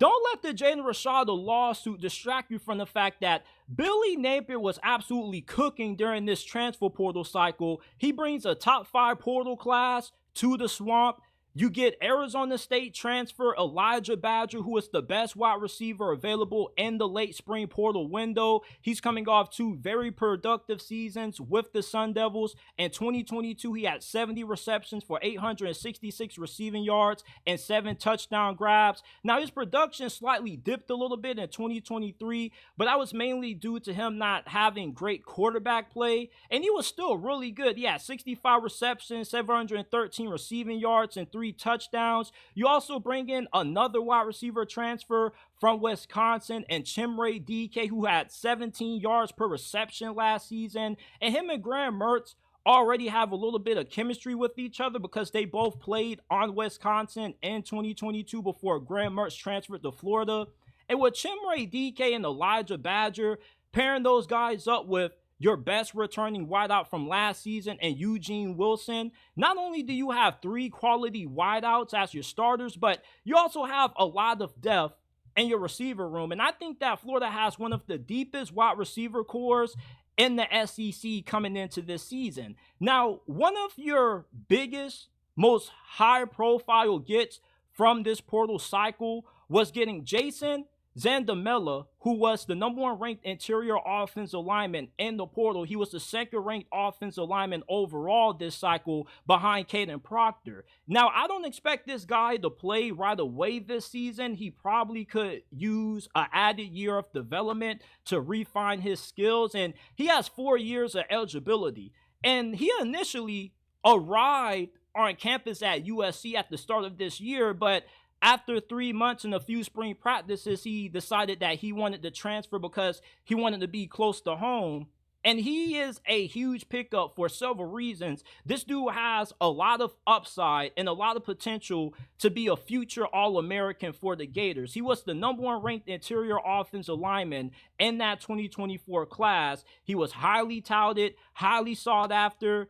don't let the Jaden Rashada lawsuit distract you from the fact that Billy Napier was absolutely cooking during this transfer portal cycle. He brings a top 5 portal class to the Swamp. You get Arizona State transfer Elijah Badger, who is the best wide receiver available in the late spring portal window. He's coming off 2 very productive seasons with the Sun Devils. In 2022, he had 70 receptions for 866 receiving yards and 7 touchdown grabs. Now, his production slightly dipped a little bit in 2023, but that was mainly due to him not having great quarterback play, and he was still really good. He had 65 receptions, 713 receiving yards, and 3 touchdowns. You also bring in another wide receiver transfer from Wisconsin and Chimray DK, who had 17 yards per reception last season. And him and Graham Mertz already have a little bit of chemistry with each other because they both played on Wisconsin in 2022 before Graham Mertz transferred to Florida. And with Chimray DK and Elijah Badger, pairing those guys up with your best returning wideout from last season and Eugene Wilson, not only do you have 3 quality wideouts as your starters, but you also have a lot of depth in your receiver room. And I think that Florida has one of the deepest wide receiver cores in the SEC coming into this season. Now, one of your biggest, most high-profile gets from this portal cycle was getting Jason Zandamela, who was the #1 ranked interior offensive lineman in the portal. He was the 2nd ranked offensive lineman overall this cycle behind Caden Proctor. Now, I don't expect this guy to play right away this season. He probably could use an added year of development to refine his skills, and he has 4 years of eligibility. And he initially arrived on campus at USC at the start of this year, but after 3 months and a few spring practices, he decided that he wanted to transfer because he wanted to be close to home. And he is a huge pickup for several reasons. This dude has a lot of upside and a lot of potential to be a future All-American for the Gators. He was the #1 ranked interior offensive lineman in that 2024 class. He was highly touted, highly sought after.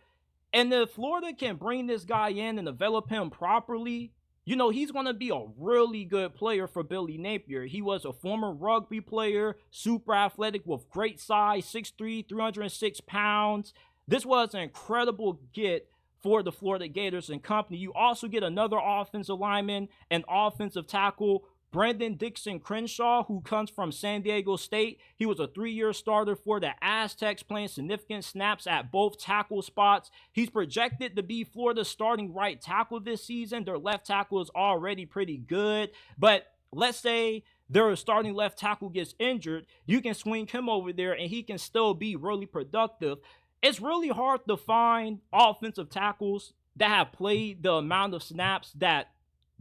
And if Florida can bring this guy in and develop him properly, you know, he's going to be a really good player for Billy Napier. He was a former rugby player, super athletic with great size, 6'3", 306 pounds. This was an incredible get for the Florida Gators and company. You also get another offensive lineman and offensive tackle, Brandon Dixon Crenshaw, who comes from San Diego State. He was a 3-year starter for the Aztecs, playing significant snaps at both tackle spots. He's projected to be Florida's starting right tackle this season. Their left tackle is already pretty good, but let's say their starting left tackle gets injured, you can swing him over there and he can still be really productive. It's really hard to find offensive tackles that have played the amount of snaps that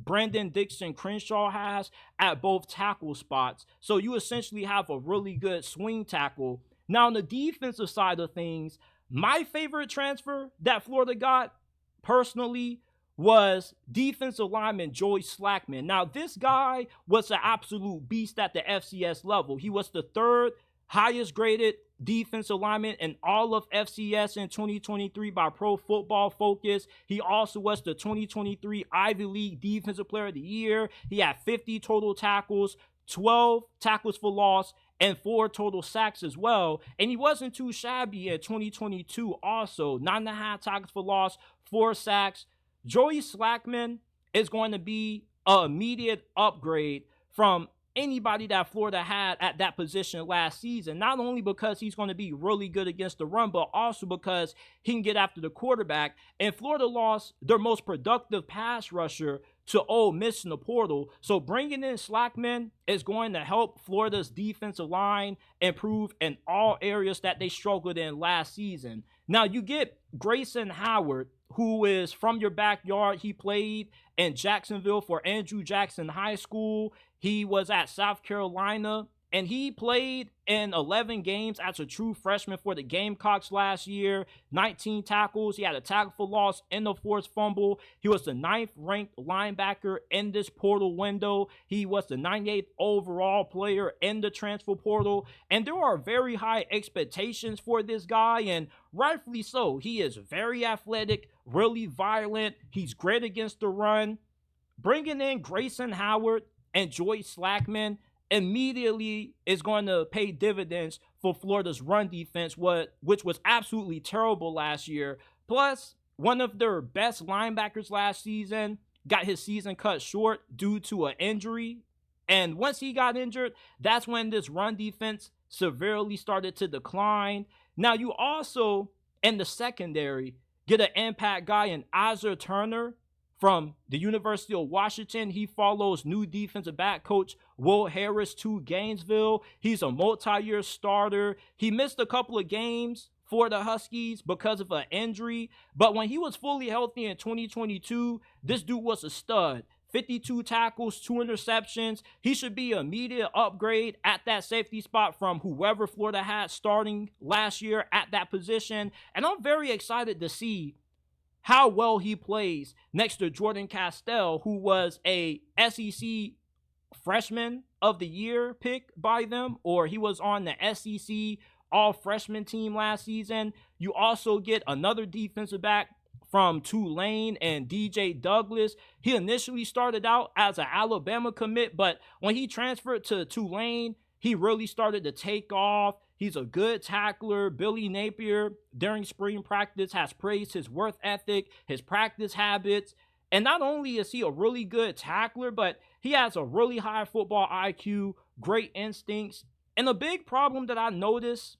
Brandon Dixon Crenshaw has at both tackle spots. So you essentially have a really good swing tackle. Now, on the defensive side of things, my favorite transfer that Florida got personally was defensive lineman Joey Slackman. Now, this guy was an absolute beast at the FCS level. He was the 3rd highest graded defensive lineman in all of FCS in 2023 by Pro Football Focus. He also was the 2023 Ivy League Defensive Player of the Year. He had 50 total tackles, 12 tackles for loss, and 4 total sacks as well. And he wasn't too shabby in 2022 also. 9.5 tackles for loss, 4 sacks. Joey Slackman is going to be an immediate upgrade from anybody that Florida had at that position last season, not only because he's going to be really good against the run, but also because he can get after the quarterback. And Florida lost their most productive pass rusher to Ole Miss in the portal. So bringing in Slackman is going to help Florida's defensive line improve in all areas that they struggled in last season. Now you get Grayson Howard, who is from your backyard. He played in Jacksonville for Andrew Jackson High School. He was at South Carolina, and he played in 11 games as a true freshman for the Gamecocks last year. 19 tackles. He had a tackle for loss and a forced fumble. He was the 9th ranked linebacker in this portal window. He was the 98th overall player in the transfer portal. And there are very high expectations for this guy, and rightfully so. He is very athletic, really violent. He's great against the run. Bringing in Grayson Howard and Joyce Slackman immediately is going to pay dividends for Florida's run defense, which was absolutely terrible last year. Plus, one of their best linebackers last season got his season cut short due to an injury. And once he got injured, that's when this run defense severely started to decline. Now, you also, in the secondary, get an impact guy in Isaiah Turner from the University of Washington. He follows new defensive back coach Will Harris to Gainesville. He's a multi-year starter. He missed a couple of games for the Huskies because of an injury, but when he was fully healthy in 2022, this dude was a stud. 52 tackles, 2 interceptions. He should be an immediate upgrade at that safety spot from whoever Florida had starting last year at that position. And I'm very excited to see how well he plays next to Jordan Castell, who was a SEC freshman of the year pick by them, or he was on the SEC all-freshman team last season. You also get another defensive back from Tulane and DJ Douglas. He initially started out as an Alabama commit, but when he transferred to Tulane, he really started to take off. He's a good tackler. Billy Napier, during spring practice, has praised his work ethic, his practice habits. And not only is he a really good tackler, but he has a really high football IQ, great instincts. And a big problem that I noticed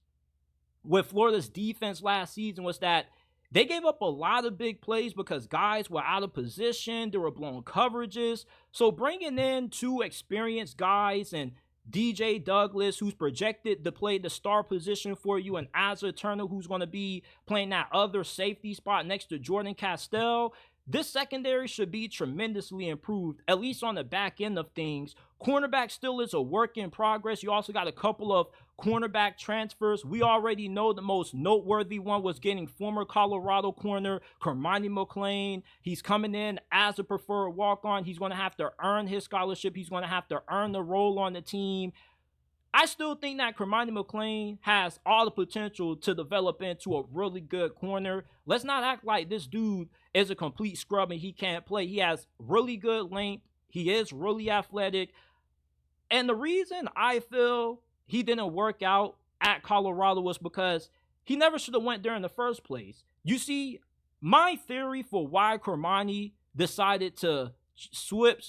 with Florida's defense last season was that they gave up a lot of big plays because guys were out of position. They were blown coverages. So bringing in 2 experienced guys and DJ Douglas, who's projected to play the star position for you, and Isaiah Turner, who's going to be playing that other safety spot next to Jordan Castell, this secondary should be tremendously improved, at least on the back end of things. Cornerback still is a work in progress. You also got a couple of cornerback transfers. We already know the most noteworthy one was getting former Colorado corner Cormani McClain. He's coming in as a preferred walk-on. He's going to have to earn his scholarship. He's going to have to earn the role on the team. I still think that Cormani McClain has all the potential to develop into a really good corner. Let's not act like this dude is a complete scrub and he can't play. He has really good length. He is really athletic. And the reason I feel he didn't work out at Colorado was because he never should have went there in the first place. You see, my theory for why Cormani decided to flip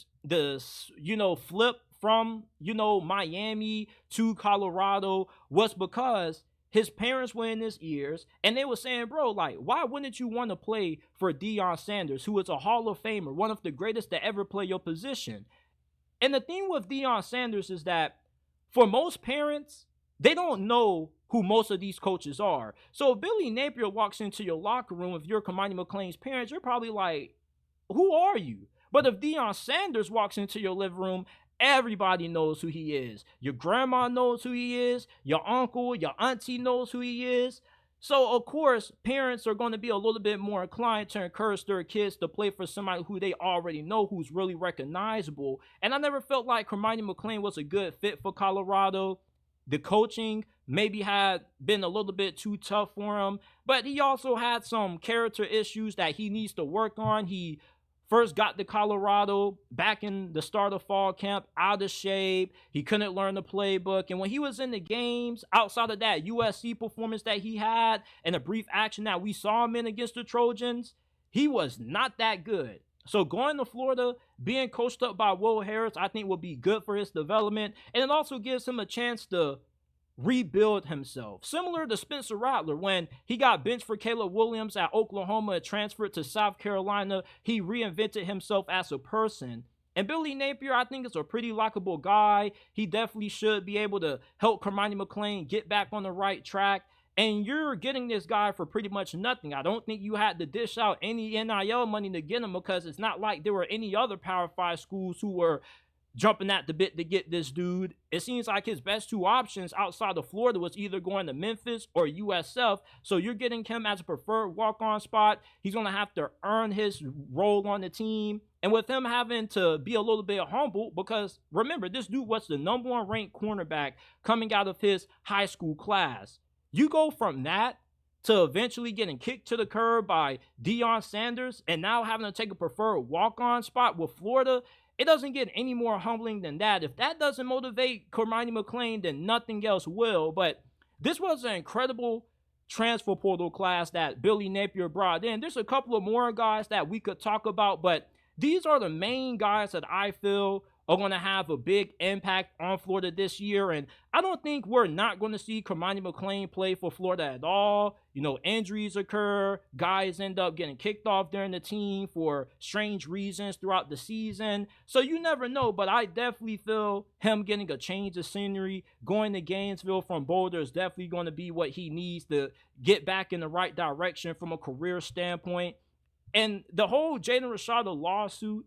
from, Miami to Colorado was because his parents were in his ears and they were saying, bro, like, why wouldn't you want to play for Deion Sanders, who is a Hall of Famer, one of the greatest to ever play your position? And the thing with Deion Sanders is that for most parents, they don't know who most of these coaches are. So if Billy Napier walks into your locker room, if you're Cormani McClain's parents, you're probably like, who are you? But if Deion Sanders walks into your living room, everybody knows who he is. Your grandma knows who he is. Your uncle, your auntie knows who he is. So, of course, parents are going to be a little bit more inclined to encourage their kids to play for somebody who they already know, who's really recognizable. And I never felt like Cormani McClain was a good fit for Colorado. The coaching maybe had been a little bit too tough for him, but he also had some character issues that he needs to work on. He first got to Colorado back in the start of fall camp, out of shape. He couldn't learn the playbook. And when he was in the games, outside of that USC performance that he had and a brief action that we saw him in against the Trojans, he was not that good. So going to Florida, being coached up by Will Harris, I think will be good for his development. And it also gives him a chance to rebuild himself. Similar to Spencer Rattler, when he got benched for Caleb Williams at Oklahoma and transferred to South Carolina, he reinvented himself as a person. And Billy Napier, I think, is a pretty likable guy. He definitely should be able to help Cormani McClain get back on the right track. And you're getting this guy for pretty much nothing. I don't think you had to dish out any NIL money to get him, because it's not like there were any other Power 5 schools who were jumping at the bit to get this dude. It seems like his best 2 options outside of Florida was either going to Memphis or USF. So you're getting him as a preferred walk-on spot. He's going to have to earn his role on the team. And with him having to be a little bit humble, because remember, this dude was the #1 ranked cornerback coming out of his high school class. You go from that to eventually getting kicked to the curb by Deion Sanders and now having to take a preferred walk-on spot with Florida. it doesn't get any more humbling than that. If that doesn't motivate Cormani McClain, then nothing else will. But this was an incredible transfer portal class that Billy Napier brought in. There's a couple of more guys that we could talk about, but these are the main guys that I feel are going to have a big impact on Florida this year. And I don't think we're not going to see Cormani McClain play for Florida at all. Injuries occur. Guys end up getting kicked off during the team for strange reasons throughout the season. So you never know, but I definitely feel him getting a change of scenery, going to Gainesville from Boulder is definitely going to be what he needs to get back in the right direction from a career standpoint. And the whole Jaden Rashada lawsuit,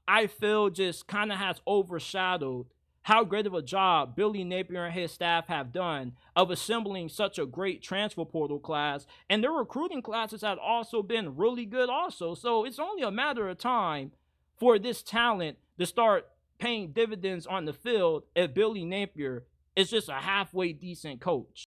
I feel, just kind of has overshadowed how great of a job Billy Napier and his staff have done of assembling such a great transfer portal class. And their recruiting classes have also been really good also. So it's only a matter of time for this talent to start paying dividends on the field if Billy Napier is just a halfway decent coach.